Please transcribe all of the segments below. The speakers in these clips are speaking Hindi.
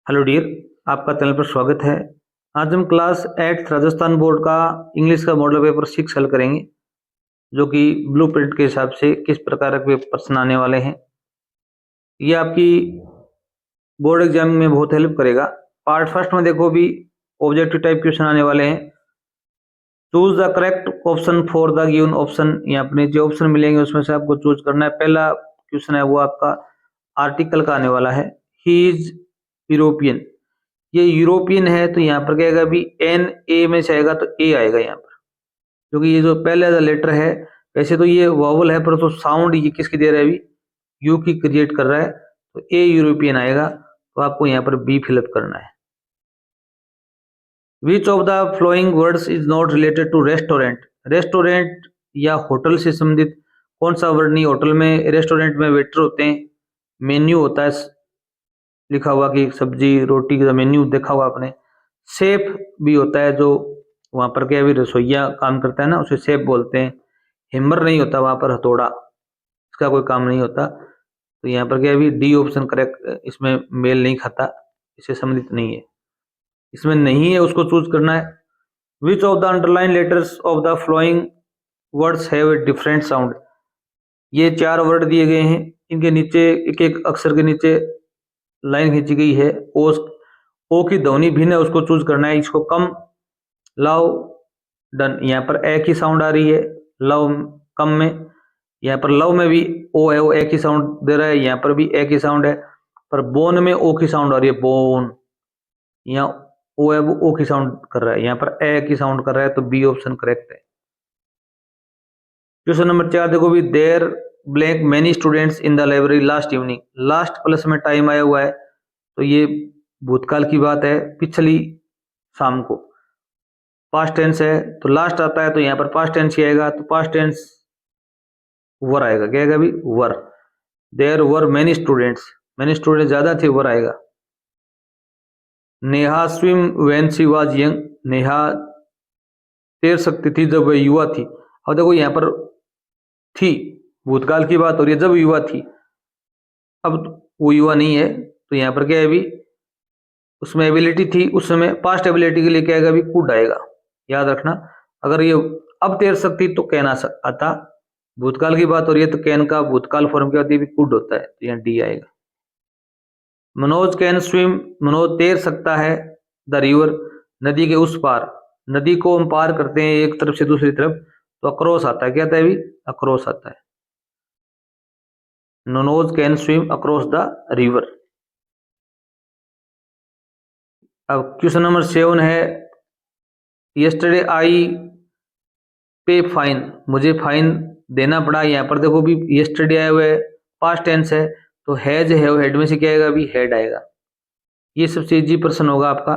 हेलो डियर, आपका चैनल पर स्वागत है। आज हम क्लास 8 राजस्थान बोर्ड का इंग्लिश का मॉडल पेपर 6 हल करेंगे, जो कि ब्लूप्रिंट के हिसाब से किस प्रकार के प्रश्न आने वाले हैं। ये आपकी बोर्ड एग्जाम में बहुत हेल्प करेगा। पार्ट फर्स्ट में देखो भी ऑब्जेक्टिव टाइप क्वेश्चन आने वाले हैं। Choose the correct option for the given option. यहाँ अपने जो ऑप्शन मिलेंगे उसमें से आपको चूज करना है। पहला क्वेश्चन है वो आपका आर्टिकल का आने वाला है। He is European. ये यूरोपियन है तो यहाँ पर क्या आएगा भी एन ए में से आएगा तो ए आएगा यहाँ पर, क्योंकि ये जो पहले लेटर है, वैसे तो ये वॉवल है पर तो साउंड ये किसकी दे रहा है अभी, यू की क्रिएट कर रहा है, तो ए यूरोपियन आएगा। तो आपको यहाँ पर बी फिलअप करना है। Which of the following words is not related to restaurant. Restaurant या होटल से संबंधित कौन सा वर्ड नहीं। होटल में, रेस्टोरेंट में वेटर होते हैं, मेन्यू होता है लिखा हुआ कि सब्जी रोटी का मेन्यू देखा हुआ आपने। शेफ भी होता है, जो वहां पर क्या भी रसोईया काम करता है ना, उसे शेफ बोलते हैं। हेमर नहीं होता वहां पर, हथौड़ा, इसका कोई काम नहीं होता। तो यहाँ पर क्या भी डी ऑप्शन करेक्ट, इसमें मेल नहीं खाता, इससे संबंधित नहीं है, इसमें नहीं है, उसको चूज करना है। Which of the underline letters of the following words have a different sound. ये 4 वर्ड दिए गए हैं, इनके नीचे एक एक अक्षर के नीचे लाइन खींची गई है। ओ की ध्वनि भिन्न है, उसको चूज करना है। इसको कम, लव, डन। यहाँ पर ए की साउंड आ रही है लव कम में, यहाँ पर लव में भी ओ है, वो ए की साउंड दे रहा है, यहाँ पर भी ए की साउंड है। पर बोन में ओ की साउंड आ रही है, बोन। यहाँ ओ है, वो ओ की साउंड कर रहा है, यहाँ पर ए की साउंड कर रहा है, तो बी ऑप्शन करेक्ट है। क्वेश्चन नंबर 4 देखो भी, there blank many students in the library last evening. Last plus में टाइम आया हुआ है, तो ये भूतकाल की बात है, पिछली शाम को। पास्ट टेंस है तो लास्ट आता है, तो यहाँ पर पास्ट टेंस ही आएगा, तो पास्ट टेंस वर आएगा। क्या आएगा भी were. There were many students, many student ज्यादा थे, वर आएगा। Neha swim when she was young. Neha तैर सकती थी जब वह युवा थी। अब देखो यहाँ पर थी, भूतकाल की बात हो रही है, जब युवा थी। अब वो युवा नहीं है, तो यहाँ पर क्या है भी, उसमें एबिलिटी थी उस समय। पास्ट एबिलिटी के लिए क्या आएगा भी कुड आएगा, याद रखना। अगर ये अब तैर सकती तो कैन आता। भूतकाल की बात हो रही है तो कैन का भूतकाल फॉर्म क्या होती है भी कुड होता है, तो यहाँ डी आएगा। Manoj can swim. मनोज तैर सकता है द रिवर, नदी के उस पार। नदी को हम पार करते हैं एक तरफ से दूसरी तरफ, तो अक्रॉस आता है। क्या आता है भी अक्रॉस आता है। Manoj can swim across the river. अब क्वेश्चन नंबर 7 है, यस्टरडे आई पे फाइन। मुझे फाइन देना पड़ा। यहाँ पर देखो भी यस्टरडे आया हुआ है, पास्ट टेंस है, तो हैज है, हेड में से क्या आएगा भी हेड आएगा। ये सबसे इजी प्रश्न होगा आपका।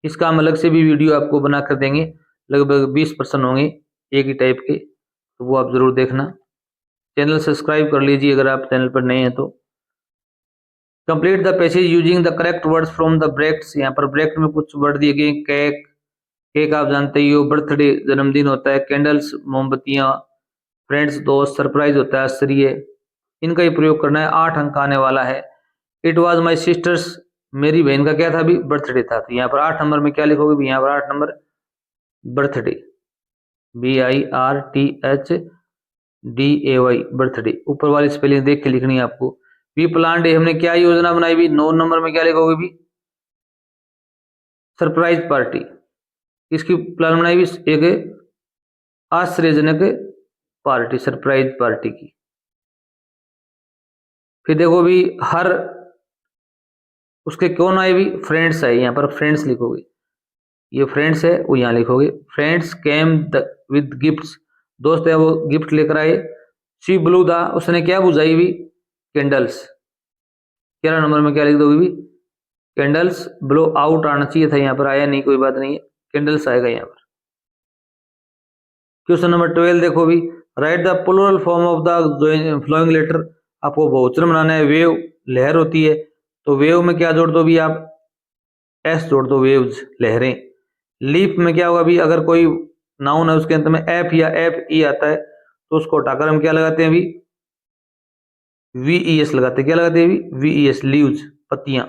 इसका हम अलग से भी वीडियो आपको बना कर देंगे, लगभग 20 प्रश्न होंगे एक ही टाइप के, तो वो आप जरूर देखना। चैनल सब्सक्राइब कर लीजिए अगर आप चैनल पर नए हैं तो। Complete the passage using the correct words from the brackets. यहाँ पर ब्रैकेट में कुछ वर्ड दिए गए। केक, केक आप जानते ही हो, बर्थडे जन्मदिन होता है। कैंडल्स मोमबत्तियां, फ्रेंड्स दोस्त, सरप्राइज होता है आश्चर्य। इनका ही प्रयोग करना है। 8 अंक आने वाला है। इट वॉज माई सिस्टर्स, मेरी बहन का क्या था भी बर्थडे था, तो यहाँ पर 8 नंबर में क्या लिखोगे भी, यहाँ पर 8 नंबर बर्थडे, BIRTHDAY, बर्थडे। ऊपर वाली स्पेलिंग देख के लिखनी है आपको। वी प्लान डे, हमने क्या योजना बनाई भी, 9 नंबर में क्या लिखोगे भी सरप्राइज पार्टी। इसकी प्लान बनाई भी एक आश्चर्यजनक पार्टी, सरप्राइज पार्टी की। फिर देखो भी हर उसके कौन आए भी, फ्रेंड्स आए, यहाँ पर फ्रेंड्स लिखोगे। ये फ्रेंड्स है वो यहाँ लिखोगे। फ्रेंड्स केम विद गिफ्ट्स, दोस्त है वो गिफ्ट लेकर आए। शी ब्लू दा, उसने क्या बुझाई भी कैंडल्स। 11 नंबर में क्या लिख दोगे भी कैंडल्स। ब्लो आउट आना चाहिए था, यहाँ पर आया नहीं, कोई बात नहीं है, कैंडल्स आएगा यहाँ पर। क्वेश्चन नंबर 12 देखो भी, write the plural form of the following letter. आपको बहुवचन बनाना है। वेव लहर होती है, तो वेव में क्या जोड़ दो भी आप, एस जोड़ दो, वेव्स लहरें। लीफ में क्या होगा भी, अगर कोई नाउन है उसके अंत में एफ या एफ ई आता है, तो उसको हटाकर हम क्या लगाते हैं भी वीईएस लगाते हैं। क्या लगाते हैं भी वीईएस, लीव्स, पत्तियां।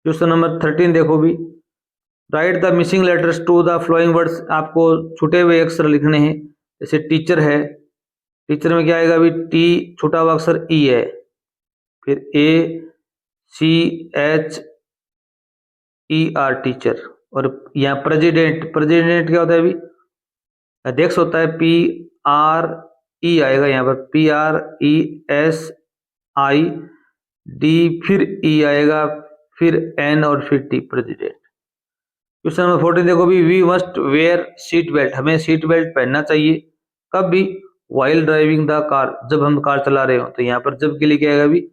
क्वेश्चन नंबर 13 देखो भी, write the missing letters to the following words. आपको छूटे हुए अक्षर लिखने हैं। जैसे टीचर है, टीचर में क्या आएगा अभी, टी छूटा हुआ अक्षर ई है, फिर A C H E R teacher. और यहाँ प्रेसिडेंट, प्रेसिडेंट क्या होता है अभी, अध्यक्ष होता है, पी आर ई आएगा यहाँ पर, P R E S I D, फिर ई आएगा, फिर एन और फिर टी, प्रेसिडेंट। क्वेश्चन नंबर 14 देखो भी, we must wear seat belt. हमें सीट बेल्ट पहनना चाहिए कब भी, वाइल ड्राइविंग द कार, जब हम कार चला रहे हो। तो यहाँ पर जब के लिए क्या आएगा अभी,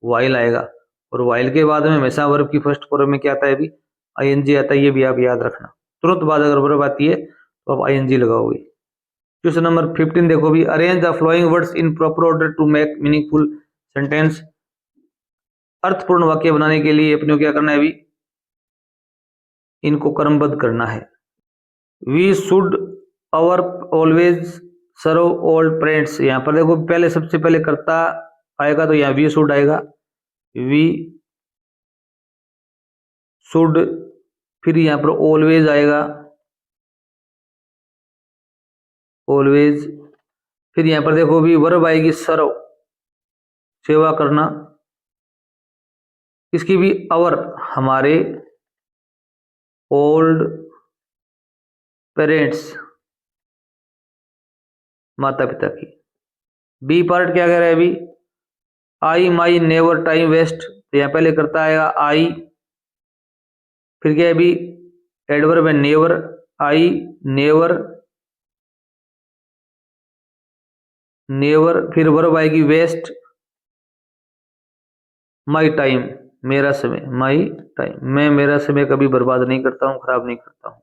वाइल आएगा। और वाइल के बाद में हमेशा वर्ब की फर्स्ट फॉर्म में क्या आता है अभी, आईएनजी आता है। ये भी आप याद रखना, तुरंत बाद अगर वर्ब आती है तो आप आईएनजी लगाओगे। क्वेश्चन नंबर 15 देखो भी, arrange the following words in proper order to make meaningful sentence. अर्थपूर्ण वाक्य बनाने के लिए अपने को क्या करना है अभी, इनको क्रमबद्ध करना है। We should our always serve old friends. यहाँ पर देखो पहले सबसे पहले कर्ता आएगा, तो यहाँ वी शुड आएगा, वी शुड, फिर यहाँ पर ऑलवेज आएगा, ऑलवेज, फिर यहाँ पर देखो भी वर्ब आएगी सर्व, सेवा करना, इसकी भी अवर, हमारे ओल्ड पेरेंट्स, माता पिता की। बी पार्ट क्या कह रहा है अभी, आई माई नेवर टाइम वेस्ट। तो यहाँ पहले करता आएगा आई, फिर क्या है अभी, एडवर्ब है नेवर, आई नेवर, नेवर, फिर वर्ब आएगी वेस्ट, माई टाइम, मेरा समय, माई टाइम, मैं मेरा समय कभी बर्बाद नहीं करता हूँ, खराब नहीं करता हूँ।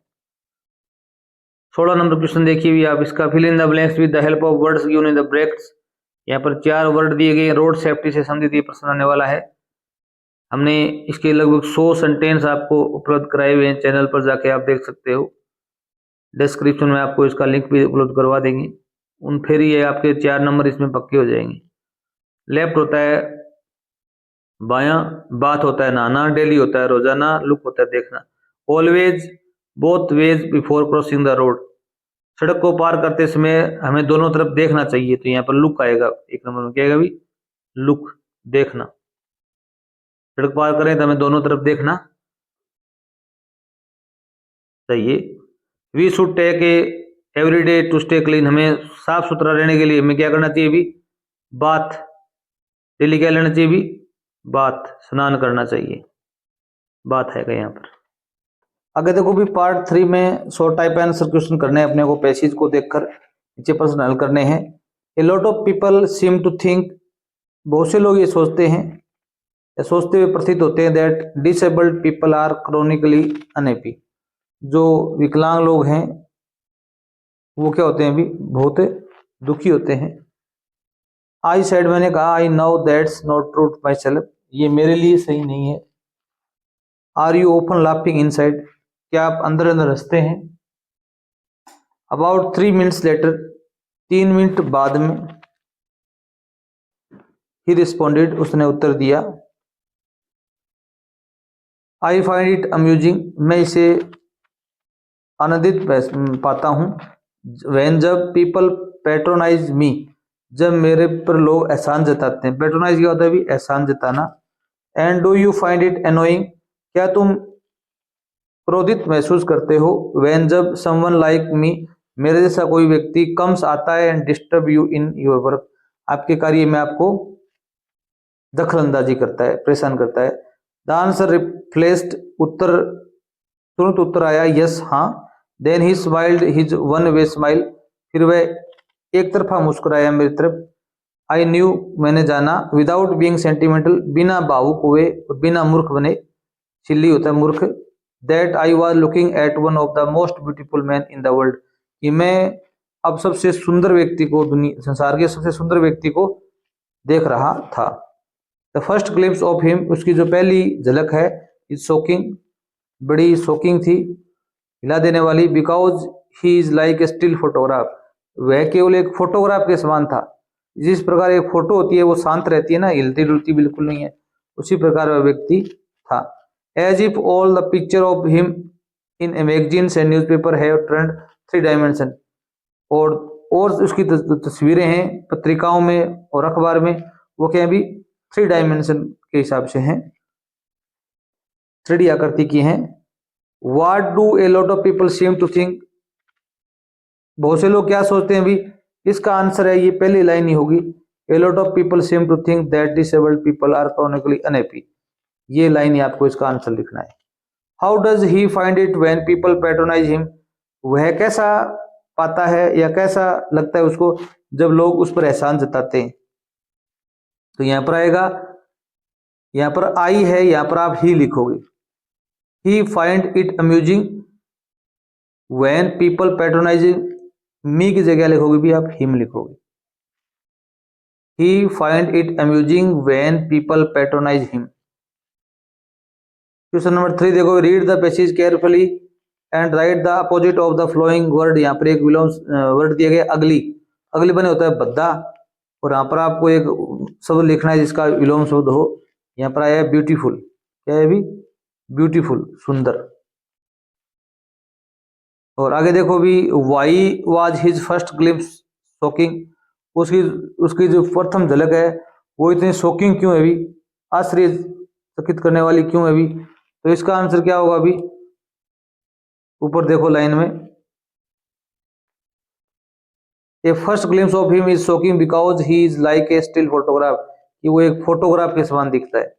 16 नंबर क्वेश्चन देखिए भी आप, इसका fill in the blanks with the help of words given in the brackets. यहाँ पर 4 वर्ड दिए गए, रोड सेफ्टी से संबंधित ये प्रश्न आने वाला है। हमने इसके लगभग 100 सेंटेंस आपको उपलब्ध कराए हुए हैं, चैनल पर जाके आप देख सकते हो। डिस्क्रिप्शन में आपको इसका लिंक भी उपलब्ध करवा देंगे। उन फिर ये आपके 4 नंबर इसमें पक्के हो जाएंगे। लेफ्ट होता है बायां, बात होता है नहाना, डेली होता है रोजाना, लुक होता है देखना, always both ways before crossing the road. सड़क को पार करते समय हमें दोनों तरफ देखना चाहिए, तो यहाँ पर लुक आएगा, 1 नंबर में क्या आएगा भी, लुक, देखना। सड़क पार करें तो हमें दोनों तरफ देखना चाहिए। We should take a every day to stay clean. हमें साफ सुथरा रहने के लिए हमें क्या करना चाहिए भी, बाथ, डेली क्या लेना चाहिए भी, बाथ, स्नान करना चाहिए, बात है यहाँ पर। आगे देखो भी पार्ट 3 में शॉर्ट टाइप आंसर क्वेश्चन करने हैं अपने को, पैसेज को देखकर नीचे प्रश्न हल करने हैं। A lot of people seem to think, बहुत से लोग ये सोचते हैं या सोचते हुए प्रतीत होते हैं, that disabled people are chronically unhappy. जो विकलांग लोग हैं वो क्या होते हैं भी, बहुत दुखी होते हैं। आई सेड, मैंने कहा, I know that's not true to myself, ये मेरे लिए सही नहीं है। Are you open laughing inside, क्या आप अंदर अंदर हंसते हैं। अबाउट 3 मिनट्स लेटर, 3 मिनट बाद में, ही रिस्पॉन्डेड, उसने उत्तर दिया। आई फाइंड इट अम्यूजिंग, मैं इसे आनंदित पाता हूँ। व्हेन, जब, पीपल पैट्रोनाइज मी, जब मेरे पर लोग एहसान जताते हैं। पैट्रोनाइज क्या होता है भी, एहसान जताना। And do you find it annoying, क्या तुम क्रोधित महसूस करते हो। व्हेन, जब, समवन लाइक मी, मेरे जैसा कोई व्यक्ति, कम्स आता है, and disturb you in your work, आपके कार्य में आपको दखल अंदाजी करता है, परेशान करता है। द आंसर रिप्लेस्ड, उत्तर, तुरंत उत्तर आया, यस, हाँ। Then he smiled his one way smile, फिर वह एक तरफा मुस्कुराया मेरी तरफ। आई न्यू, मैंने जाना। विदाउट बीइंग सेंटिमेंटल, बिना भावुक हुए और बिना मूर्ख बने, सिल्ली होता है मूर्ख। That I was looking at one of the most beautiful man in the world, कि मैं अब सबसे सुंदर व्यक्ति को, दुनिया संसार के सबसे सुंदर व्यक्ति को देख रहा था। The first glimpse of him, उसकी जो पहली झलक है, इज शॉकिंग, बड़ी शॉकिंग थी, हिला देने वाली। Because he is like a still photograph, वह केवल एक फोटोग्राफ के समान था। जिस प्रकार एक फोटो होती है वो शांत रहती है ना, हिलती डुलती बिल्कुल नहीं है, उसी प्रकार वह व्यक्ति था। As if all the picture of him in magazines and newspaper have turned 3 dimension. और उसकी तस्वीरें हैं पत्रिकाओं में और अखबार में, वो क्या अभी 3 डायमेंशन के हिसाब से हैं, 3D आकृति की हैं। What do a lot of people seem to think? बहुत से लोग क्या सोचते हैं भी, इसका आंसर है ये पहली लाइन ही होगी। A lot of people seem to think that disabled people are chronically unhappy। ये लाइन ही आपको इसका आंसर लिखना है। How does he find it when people patronize him? वह कैसा पाता है या कैसा लगता है उसको जब लोग उस पर एहसान जताते हैं। तो यहां पर आएगा, यहां पर आई है, यहां पर आप ही लिखोगे। He find it amusing when people patronizing, मी की जगह लिखोगे भी आप हिम लिखोगे। He find it amusing when people patronize him। Question number 3 देखो, read the passage carefully and write the opposite of the flowing word. यहाँ पर एक विलोम वर्ड दिया गया अगली, अगली बने होता है बद्दा, और यहाँ पर आपको एक शब्द लिखना है जिसका विलोम शब्द हो। यहाँ पर आया ब्यूटीफुल, क्या है भी ब्यूटीफुल, सुंदर। और आगे देखो भी, why was his first glimpse shocking, उसकी उसकी जो प्रथम झलक है वो इतनी शॉकिंग क्यों है भी, आश्चर्यचकित करने वाली क्यों है भी। तो इसका आंसर क्या होगा अभी, ऊपर देखो लाइन में, a first glimpse of him is shocking because he is like a still photograph, कि वो एक फोटोग्राफ के समान दिखता है।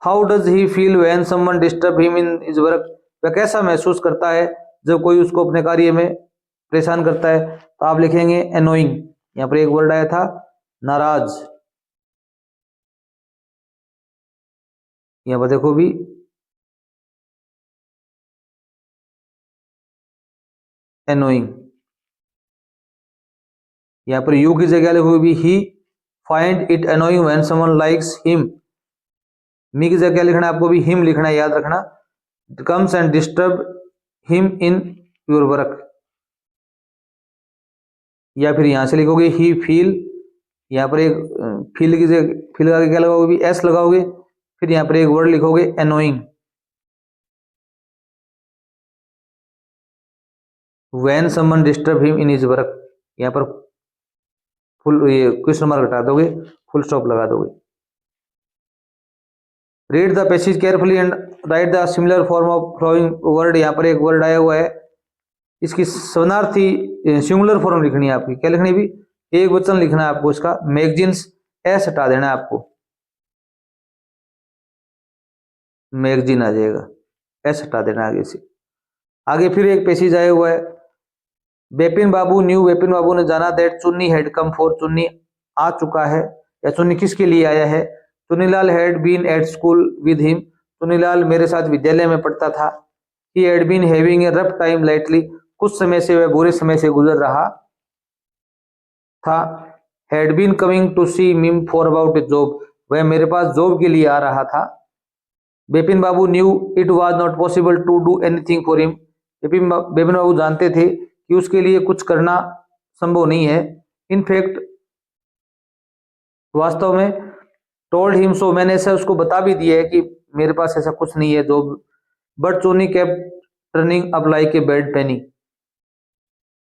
How does he feel when someone disturb him in his work, वह कैसा महसूस करता है जब कोई उसको अपने कार्य में परेशान करता है। तो आप लिखेंगे एनोइंग, यहाँ पर एक वर्ड आया था नाराज, यहाँ पर देखो भी एनोइंग, यहाँ पर यू की जगह लिखोगे भी he find it annoying when someone likes him, me की जगह लिखना है आपको भी हिम लिखना है, याद रखना। Comes and disturb him in your work, या फिर यहां से लिखोगे ही फील, यहाँ पर एक फील की जगह फील का क्या लगाओगे भी एस लगाओगे, फिर यहाँ पर एक वर्ड लिखोगे annoying. When someone disturb him in his work, यहाँ पर फुल ये क्वेश्चन मार्क हटा दोगे, फुल स्टॉप लगा दोगे। Read the passage carefully and write the similar form of following word, यहाँ पर एक वर्ड आया हुआ है, इसकी समानार्थी सिंगुलर फॉर्म लिखनी है आपकी, क्या लिखनी भी, एक वचन लिखना है आपको इसका। मैगजीन्स एस हटा देना है आपको, मैगजीन आ जाएगा, एस हटा देना आगे से। आगे फिर एक पैसेज आया हुआ है, बेपिन बाबू न्यू, बेपिन बाबू ने जाना दैट चुन्नी हैड कम फॉर, चुन्नी आ चुका है या चुन्नी किसके लिए आया है। Chunnilal had been at school with him, Chunnilal मेरे साथ विद्यालय में पढ़ता था। He had been having a rough time lately, कुछ समय से वह बुरे समय से गुजर रहा था। Had been coming to see me for about a job, वह मेरे पास जॉब के लिए आ रहा था। Bepin Babu knew it was not possible to do anything for him, Bepin Babu जानते थे कि उसके लिए कुछ करना संभव नहीं है। इनफैक्ट वास्तव में, टोल्ड हिम सो, मैंने ऐसा उसको बता भी दिया है कि मेरे पास ऐसा कुछ नहीं है job. But Chunni kept turning up like a bad penny,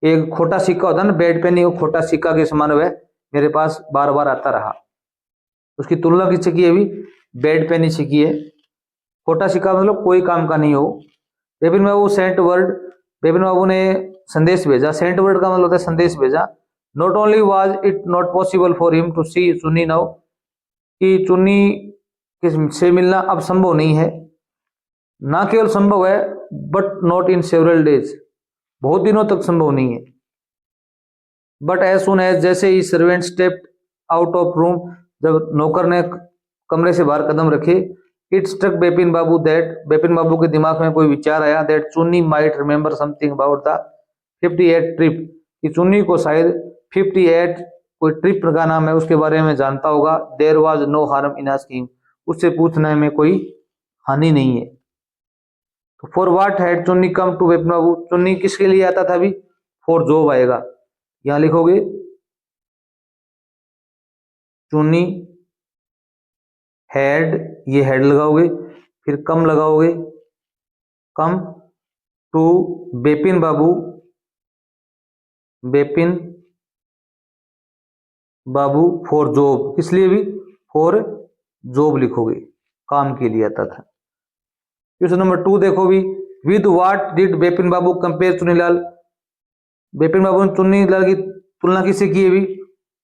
एक खोटा सिक्का होता है ना बैड पेनी, वो खोटा सिक्का के समान वह मेरे पास बार बार आता रहा। उसकी तुलना किससे की है भी, बैड पेनी से की है। खोटा सिक्का मतलब कोई काम का नहीं हो। बेपिन बाबू सेंट वर्ड, बेपिन बाबू ने संदेश भेजा, सेंट वर्ड का मतलब होता है संदेश भेजा। Not only was it not possible for him to see Chunni now, कि चुन्नी से मिलना अब संभव नहीं है, ना केवल संभव है but not in several days, बहुत दिनों तक संभव नहीं है। बट एज सुन एज, जैसे ही servant stepped out of room, जब नौकर ने कमरे से बाहर कदम रखे, it struck Bepin Babu that, Bepin Babu के दिमाग में कोई विचार आया, that Chunni might remember something about the 58 trip, कि चुन्नी को शायद 58 कोई ट्रिप का नाम है उसके बारे में जानता होगा। There was no harm in asking, उससे पूछने में कोई हानि नहीं है। तो फॉर व्हाट हैड चुन्नी कम टू बेपिन बाबू, चुन्नी किसके लिए आता था अभी, फॉर जॉब आएगा, यहां लिखोगे चुन्नी हैड ये हेड लगाओगे, फिर कम लगाओगे, come to Bepin Babu, Bepin Babu for job, इसलिए भी फॉर जॉब लिखोगे, काम के लिए आता था। क्वेश्चन नंबर 2 देखो भी, with what did Bepin Babu compare Chunilal, Bepin Babu ने चुनीलाल की तुलना किससे की है भी,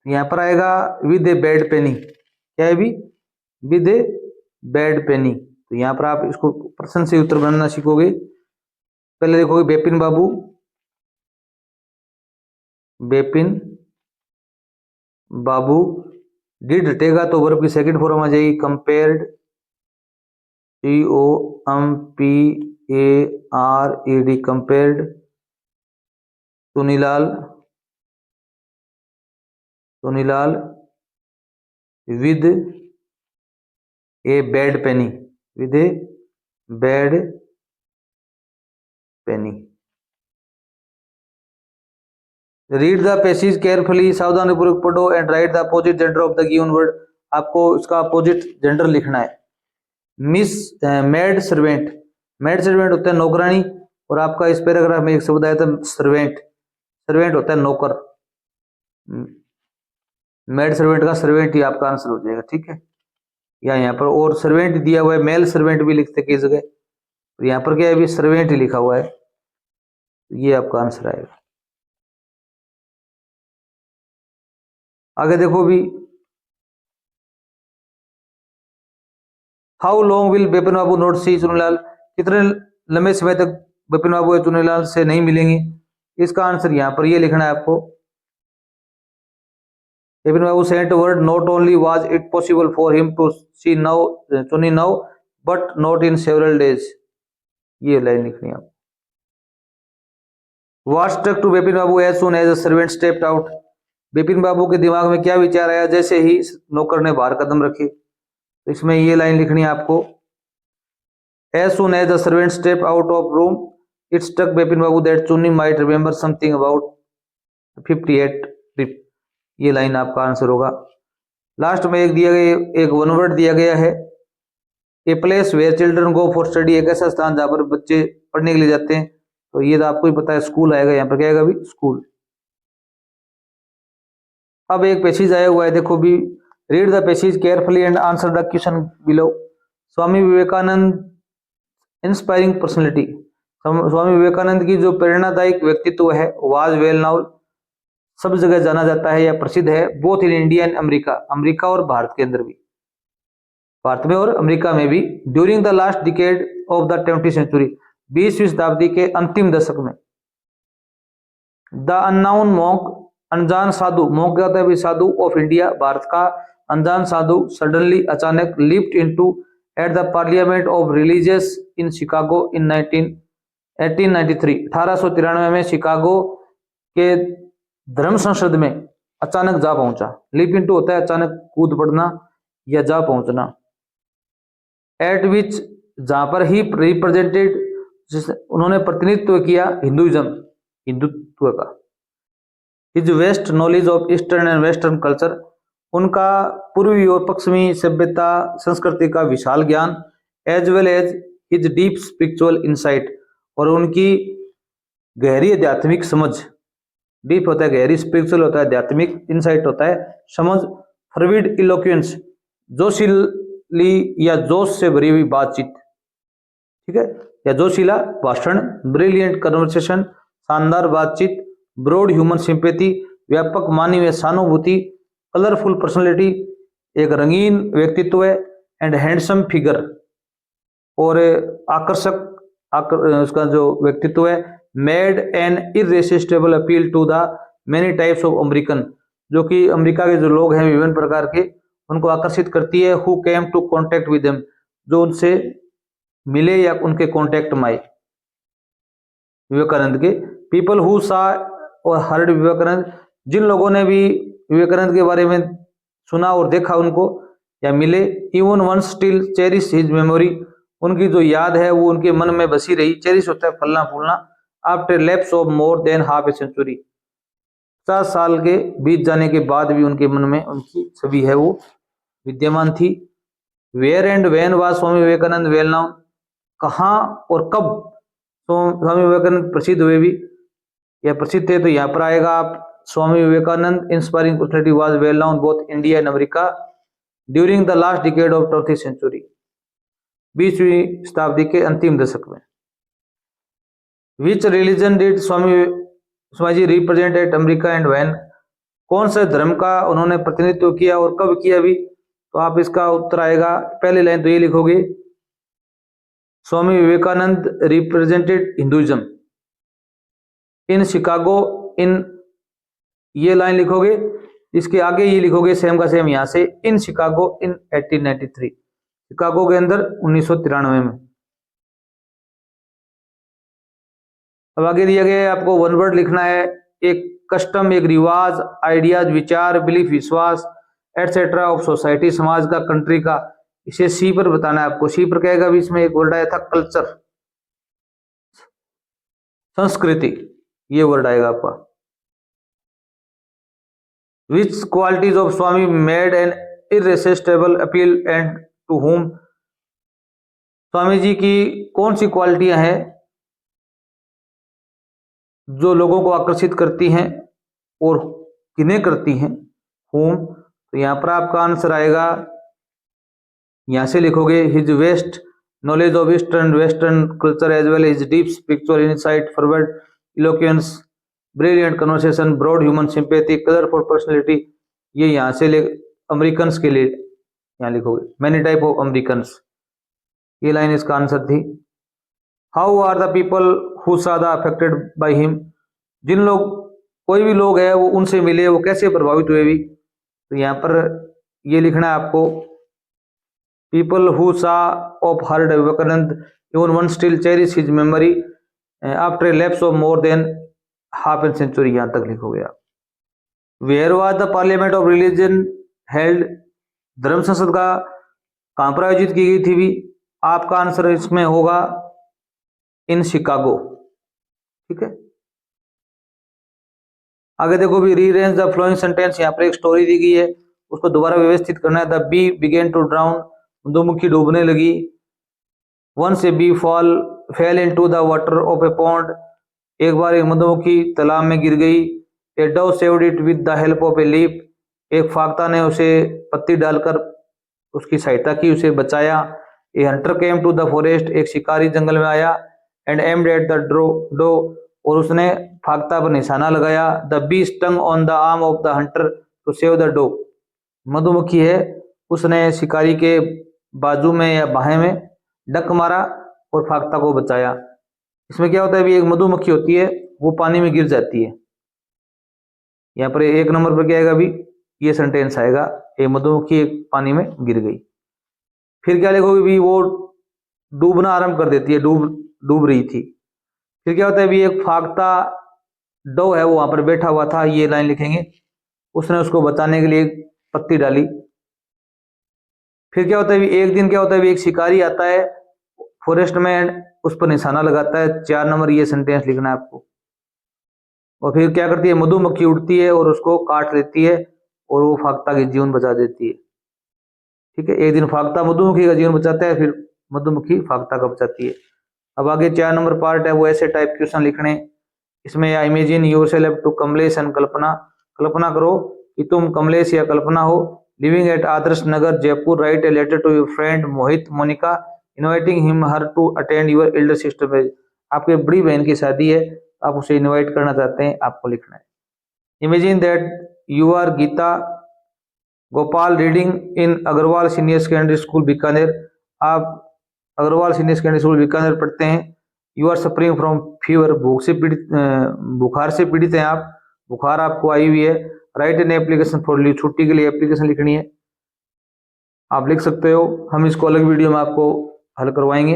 यहां पर आएगा विद ए बैड पेनी, क्या है भी, विद ए बैड पेनी। तो यहां पर आप इसको प्रश्न से उत्तर बनाना सीखोगे। पहले देखोगे बेपिन बाबू, बेपिन बाबू, डिड हटेगा तो वर्ब की सेकंड फॉर्म आ जाएगी compared, COMPARED, compared Chunilal, Chunilal with A bad Penney, with A bad Penney. Read the passage carefully, सावधानी पूर्वक पढ़ो, and write the opposite gender of the given word, आपको इसका अपोजिट जेंडर लिखना है। Miss maid servant, maid servant होता है नौकरानी, और आपका इस पैराग्राफ में एक शब्द आया था सर्वेंट, सर्वेंट होता है नौकर, मेड सर्वेंट का सर्वेंट ही आपका आंसर हो जाएगा, ठीक है। या यहाँ पर और सर्वेंट दिया हुआ है, मेल सर्वेंट भी लिखते कई जगह, तो यहाँ पर क्या है, अभी सर्वेंट ही लिखा हुआ है, ये आपका आंसर आएगा। आगे देखो भी, how long will Bepin Babu not see Chunilal, कितने लंबे समय तक बेपिन बाबू चुनीलाल से नहीं मिलेंगे, इसका आंसर यहाँ पर ये लिखना है आपको। Bepin Babu sent word, not only was it possible for him to see now Chuni now but not in several days, ये लाइन लिखनी है आप। What struck to Bepin Babu as soon as a servant stepped out, Bepin Babu के दिमाग में क्या विचार आया जैसे ही नौकर ने बाहर कदम रखे, तो इसमें ये लाइन लिखनी है आपको। As soon as the servant step out of room it struck Bepin Babu that Chunni might remember something about 58 trip, ये लाइन आपका आंसर होगा। लास्ट में एक दिया गया, एक वन वर्ड दिया गया है, a place where children go for study, एक ऐसा स्थान जहां पर बच्चे पढ़ने के लिए जाते हैं, तो ये तो आपको ही पता है स्कूल आएगा, यहाँ पर क्या आएगा भी स्कूल। अब एक पैसेज आया हुआ है, देखो भी, read the passage carefully and answer the question below. Swami Vivekananda inspiring personality, Swami Vivekananda की जो प्रेरणादायक व्यक्तित्व है, वाज वेल नाउन, सब जगह जाना जाता है या प्रसिद्ध है, both in India and America, America और भारत के अंदर भी, भारत में और अमेरिका में भी, during the last decade of the 20वीं सेंचुरी, 20वीं शताब्दी के अंतिम दशक में। द अननाउन मॉन्क, अनजान साधु, मॉन्क क्या होता है भी, साधु ऑफ इंडिया, भारत का अनजान साधु, सडनली अचानक, lift into at the parliament of religious in Chicago in 1893, 1893 में शिकागो के धर्म संसद में अचानक जा पहुंचा। लिप इनटू होता है अचानक कूद पड़ना या जा पहुंचना। एट विच, जहां पर ही रिप्रेजेंटेड, उन्होंने प्रतिनिधित्व किया हिंदुइज्म, हिंदुत्व का। His vast knowledge of eastern and western culture, उनका पूर्वी और पश्चिमी सभ्यता संस्कृति का विशाल ज्ञान, as well as his deep spiritual insight, और उनकी गहरी आध्यात्मिक समझ, डीप होता है गहरी, स्पिरिचुअल होता है आध्यात्मिक, इंसाइट होता है समझ, फरविड इलोक्वेंस, जोशीली या जोश से भरी हुई बातचीत, ठीक है, या जोशीला भाषण, ब्रिलियंट कन्वर्सेशन, शानदार बातचीत, ब्रॉड ह्यूमन सिंपैथी, व्यापक मानवीय सहानुभूति, कलरफुल पर्सनैलिटी, एक रंगीन व्यक्तित्व है, एंड हैंडसम फिगर, और आकर्षक उसका जो व्यक्तित्व है, made an irresistible appeal to the many types of American, जो कि अमेरिका के जो लोग हैं विभिन्न प्रकार के, उनको आकर्षित करती है। Who came to contact with them, जो उनसे मिले या उनके कॉन्टेक्ट में आए विवेकानंद के। पीपल हु सा और हर्ड विवेकानंद, जिन लोगों ने भी विवेकानंद के बारे में सुना और देखा उनको या मिले। Even one still cherish his memory, उनकी जो याद है वो उनके मन में बसी रही। चेरिश होता है फलना फूलना। After lapse of more than half a century, 50 साल के बीत जाने के बाद भी उनके मन में उनकी छवि है वो विद्यमान थी। Where and when was Swami Vivekananda well known, कहाँ और कब स्वामी विवेकानंद प्रसिद्ध हुए भी या प्रसिद्ध थे, तो यहाँ पर आएगा आप Swami Vivekananda inspiring personality was well known both India and America during the last decade of 20th century, 20वीं शताब्दी के अंतिम दशक में। Which religion did Swami ji represent at America and when, कौन से धर्म का उन्होंने प्रतिनिधित्व किया और कब किया भी, तो आप इसका उत्तर आएगा पहली लाइन तो ये लिखोगे Swami Vivekananda represented Hinduism in Chicago, इन ये लाइन लिखोगे, इसके आगे ये लिखोगे सेम का सेम यहां से इन शिकागो इन 1893, शिकागो के अंदर 1993 में। अब आगे दिया गया है आपको वन वर्ड लिखना है, एक कस्टम, एक रिवाज, आइडियाज, विचार, बिलीफ, विश्वास एटसेट्रा ऑफ सोसाइटी, समाज का, कंट्री का, इसे सी पर बताना है आपको। सी पर कहेगा भी, इसमें एक वर्ड आया था कल्चर, संस्कृति, ये वर्ड आएगा आपका। Which qualities of Swami made an irresistible appeal and to whom, Swami ji की कौन सी क्वालिटियां हैं जो लोगों को आकर्षित करती हैं और किन्हें करती हैं, होम, तो यहां पर आपका आंसर आएगा, यहां से लिखोगे his vast knowledge of eastern western culture as well his deep spiritual insight, forward eloquence, brilliant conversation, broad human sympathy, colourful personality, ये यहां से अमेरिकन के लिए यहां लिखोगे मैनी टाइप ऑफ अमेरिकन, ये लाइन इसका आंसर थी। How are the people who saw the affected by him, जिन लोग, कोई भी लोग है वो उनसे मिले, वो कैसे प्रभावित हुए भी, तो यहाँ पर ये लिखना है आपको people who saw of heard Vivekananda even one still cherish his memory after a lapse of more than half a century, यहाँ तक लिखोगे आप। Where was the parliament of religion held, धर्म संसद का कहाँ पर आयोजित की गई थी भी, आपका आंसर इसमें होगा इन शिकागो, ठीक है। आगे देखो भी, रीअरेंज द फ्लोइंग सेंटेंस, यहाँ पर एक स्टोरी दी गई है, उसको दोबारा व्यवस्थित करना है। The bee began to drown, मधुमक्खी डूबने लगी। Once a bee fell into the water of a pond, एक बार एक मधुमक्खी तालाब में गिर गई। A dove saved it with the help of a leaf, एक फाख्ता ने उसे पत्ती डालकर उसकी सहायता की, उसे बचाया। A hunter came to the forest, एक शिकारी जंगल में आया। And aimed at the dove, और उसने फाख्ता पर निशाना लगाया। The bee stung on the arm of the hunter to save the dove, मधुमक्खी है उसने शिकारी के बाजू में या बाहें में डक मारा और फाख्ता को बचाया। इसमें क्या होता है भी, एक मधुमक्खी होती है वो पानी में गिर जाती है, यहाँ पर एक नंबर पर क्या आएगा भी, ये सेंटेंस आएगा, एक मधुमक्खी एक पानी में गिर गई। फिर क्या लिखोगे भी, वो डूबना आरंभ कर देती है, डूब रही थी। फिर क्या होता है भी, एक फाख्ता डो है वो वहां पर बैठा हुआ था, ये लाइन लिखेंगे, उसने उसको बचाने के लिए एक पत्ती डाली। फिर क्या होता है भी, एक दिन क्या होता है भी, एक शिकारी आता है फॉरेस्ट में, उस पर निशाना लगाता है। 4 नंबर ये सेंटेंस लिखना है आपको। और फिर क्या करती है, मधुमक्खी उड़ती है और उसको काट लेती है और वो फाख्ता की जीवन बचा देती है, ठीक है। एक दिन फाख्ता मधुमक्खी का जीवन बचाता है, फिर मधुमक्खी फाख्ता का बचाती है। अब आगे 4 नंबर पार्ट है, वो ऐसे टाइप क्वेश्चन लिखने। इसमें या imagine yourself to Kamlesh and Kalpana, कल्पना करो कि तुम कमलेश या कल्पना हो। Living at Adarsh Nagar Jaipur, write a letter to your friend Mohit Monika inviting him her to attend your elder sister marriage, आपके बड़ी बहन की शादी है, आप उसे इनवाइट करना चाहते हैं, आपको लिखना है। Imagine that you are Geeta Gopal reading in Agarwal senior secondary school Bikaner, आप Agarwal senior secondary school Bikaner पढ़ते हैं। You are suffering from fever, बुखार से पीड़ित हैं आप, बुखार आपको आई हुई है। Right an application for leave, छुट्टी के लिए एप्लीकेशन लिखनी है, आप लिख सकते हो, हम इसको अलग वीडियो में आपको हल करवाएंगे।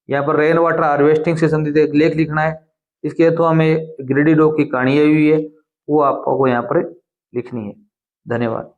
यहाँ पर रेन वाटर हार्वेस्टिंग से संबंधित एक लेख लिखना है, इसके तो हमें ग्रेडी डॉग की कहानी आई हुई है, वो आपको यहाँ पर लिखनी है। धन्यवाद।